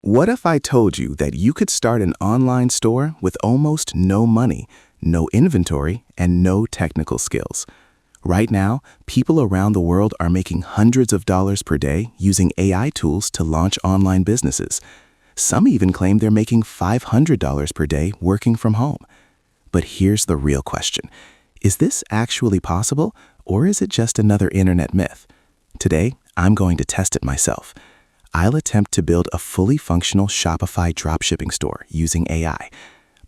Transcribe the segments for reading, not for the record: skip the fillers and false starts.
What if I told you that you could start an online store with almost no money, no inventory, and no technical skills? Right now, people around the world are making hundreds of dollars per day using AI tools to launch online businesses. Some even claim they're making $500 per day working from home. But here's the real question. Is this actually possible, or is it just another internet myth? Today, I'm going to test it myself. I'll attempt to build a fully functional Shopify dropshipping store using AI.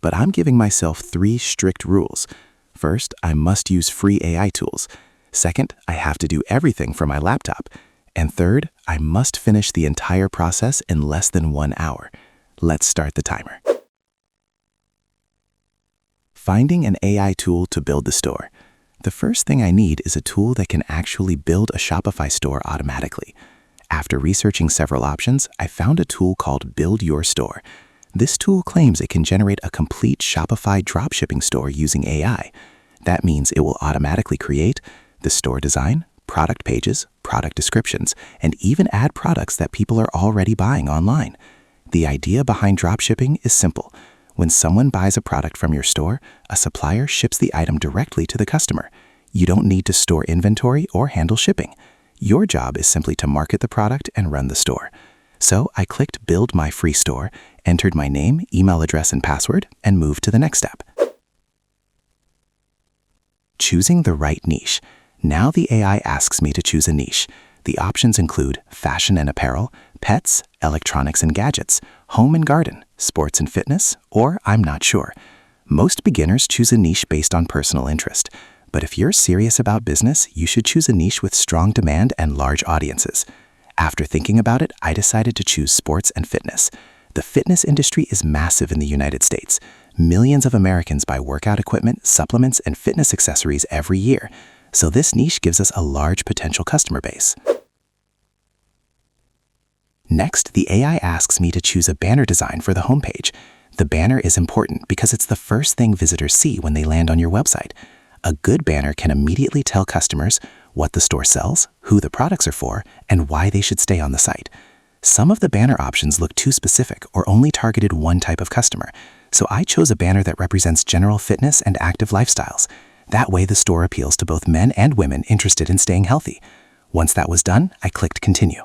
But I'm giving myself 3 strict rules. First, I must use free AI tools. Second, I have to do everything from my laptop. And third, I must finish the entire process in less than 1 hour. Let's start the timer. Finding an AI tool to build the store. The first thing I need is a tool that can actually build a Shopify store automatically. After researching several options, I found a tool called Build Your Store. This tool claims it can generate a complete Shopify dropshipping store using AI. That means it will automatically create the store design, product pages, product descriptions, and even add products that people are already buying online. The idea behind dropshipping is simple. When someone buys a product from your store, a supplier ships the item directly to the customer. You don't need to store inventory or handle shipping. Your job is simply to market the product and run the store. So I clicked Build My Free Store, entered my name, email address, and password, and moved to the next step. Choosing the right niche. Now the AI asks me to choose a niche. The options include fashion and apparel, pets, electronics and gadgets, home and garden, sports and fitness, or I'm not sure. Most beginners choose a niche based on personal interest. But if you're serious about business, you should choose a niche with strong demand and large audiences. After thinking about it, I decided to choose sports and fitness. The fitness industry is massive in the United States. Millions of Americans buy workout equipment, supplements, and fitness accessories every year. So this niche gives us a large potential customer base. Next, the AI asks me to choose a banner design for the homepage. The banner is important because it's the first thing visitors see when they land on your website. A good banner can immediately tell customers what the store sells, who the products are for, and why they should stay on the site. Some of the banner options look too specific or only targeted one type of customer, so I chose a banner that represents general fitness and active lifestyles. That way the store appeals to both men and women interested in staying healthy. Once that was done, I clicked Continue.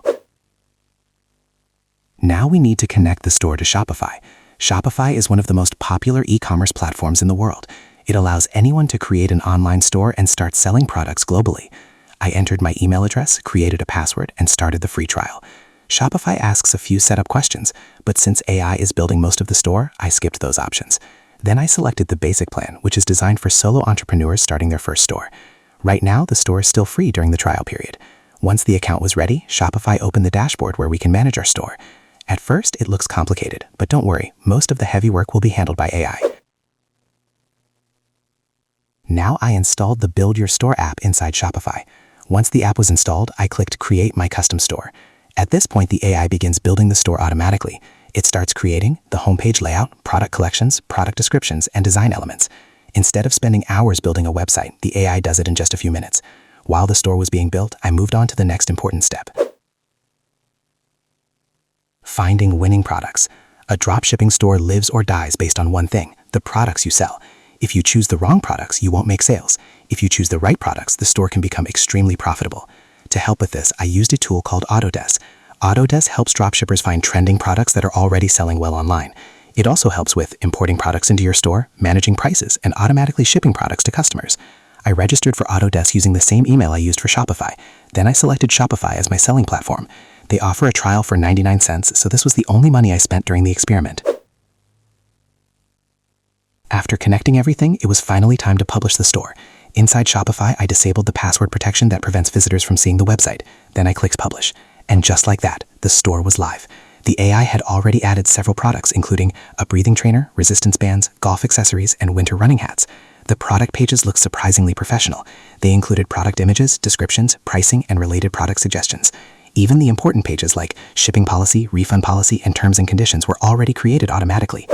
Now we need to connect the store to Shopify. Shopify is one of the most popular e-commerce platforms in the world. It allows anyone to create an online store and start selling products globally. I entered my email address, created a password, and started the free trial. Shopify asks a few setup questions, but since AI is building most of the store, I skipped those options. Then I selected the basic plan, which is designed for solo entrepreneurs starting their first store. Right now, the store is still free during the trial period. Once the account was ready, Shopify opened the dashboard where we can manage our store. At first, it looks complicated, but don't worry, most of the heavy work will be handled by AI. Now I installed the Build Your Store app inside Shopify. Once the app was installed, I clicked Create My Custom Store. At this point, the AI begins building the store automatically. It starts creating the homepage layout, product collections, product descriptions, and design elements. Instead of spending hours building a website, the AI does it in just a few minutes. While the store was being built, I moved on to the next important step. Finding winning products. A dropshipping store lives or dies based on one thing, the products you sell. If you choose the wrong products, you won't make sales. If you choose the right products, the store can become extremely profitable. To help with this, I used a tool called Autodesk. Autodesk helps dropshippers find trending products that are already selling well online. It also helps with importing products into your store, managing prices, and automatically shipping products to customers. I registered for Autodesk using the same email I used for Shopify. Then I selected Shopify as my selling platform. They offer a trial for 99 cents, so this was the only money I spent during the experiment. After connecting everything, it was finally time to publish the store. Inside Shopify, I disabled the password protection that prevents visitors from seeing the website. Then I clicked Publish. And just like that, the store was live. The AI had already added several products, including a breathing trainer, resistance bands, golf accessories, and winter running hats. The product pages looked surprisingly professional. They included product images, descriptions, pricing, and related product suggestions. Even the important pages like shipping policy, refund policy, and terms and conditions were already created automatically.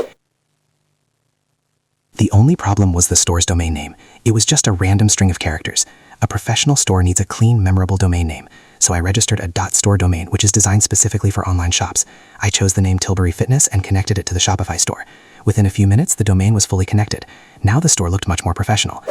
The only problem was the store's domain name. It was just a random string of characters. A professional store needs a clean, memorable domain name. so I registered a .store domain, which is designed specifically for online shops. I chose the name Tilbury Fitness and connected it to the Shopify store. Within a few minutes, the domain was fully connected. Now the store looked much more professional.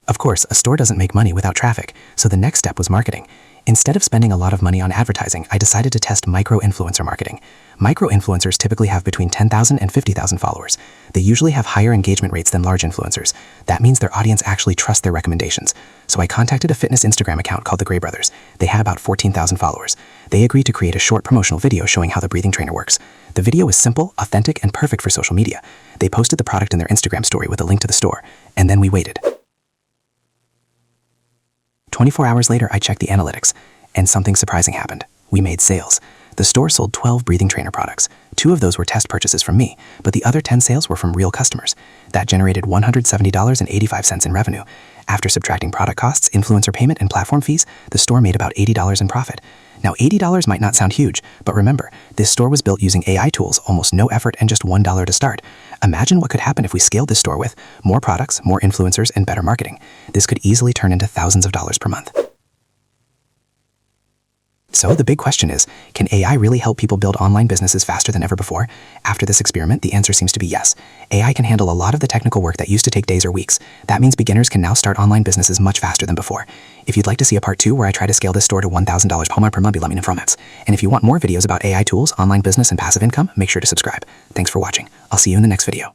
Of course, a store doesn't make money without traffic, so the next step was marketing. Instead of spending a lot of money on advertising, I decided to test micro-influencer marketing. Micro-influencers typically have between 10,000 and 50,000 followers. They usually have higher engagement rates than large influencers. That means their audience actually trusts their recommendations. So I contacted a fitness Instagram account called the Gray Brothers. They had about 14,000 followers. They agreed to create a short promotional video showing how the breathing trainer works. The video was simple, authentic, and perfect for social media. They posted the product in their Instagram story with a link to the store, and then we waited. 24 hours later, I checked the analytics, and something surprising happened. We made sales. The store sold 12 breathing trainer products. 2 of those were test purchases from me, but the other 10 sales were from real customers. That generated $170.85 in revenue. After subtracting product costs, influencer payment, and platform fees, the store made about $80 in profit. Now, $80 might not sound huge, but remember, this store was built using AI tools, almost no effort, and just $1 to start. Imagine what could happen if we scaled this store with more products, more influencers, and better marketing. This could easily turn into thousands of dollars per month. So the big question is, can AI really help people build online businesses faster than ever before? After this experiment, the answer seems to be yes. AI can handle a lot of the technical work that used to take days or weeks. That means beginners can now start online businesses much faster than before. If you'd like to see a part 2 where I try to scale this store to $1,000 per month, let me know in the comments. And if you want more videos about AI tools, online business, and passive income, make sure to subscribe. Thanks for watching. I'll see you in the next video.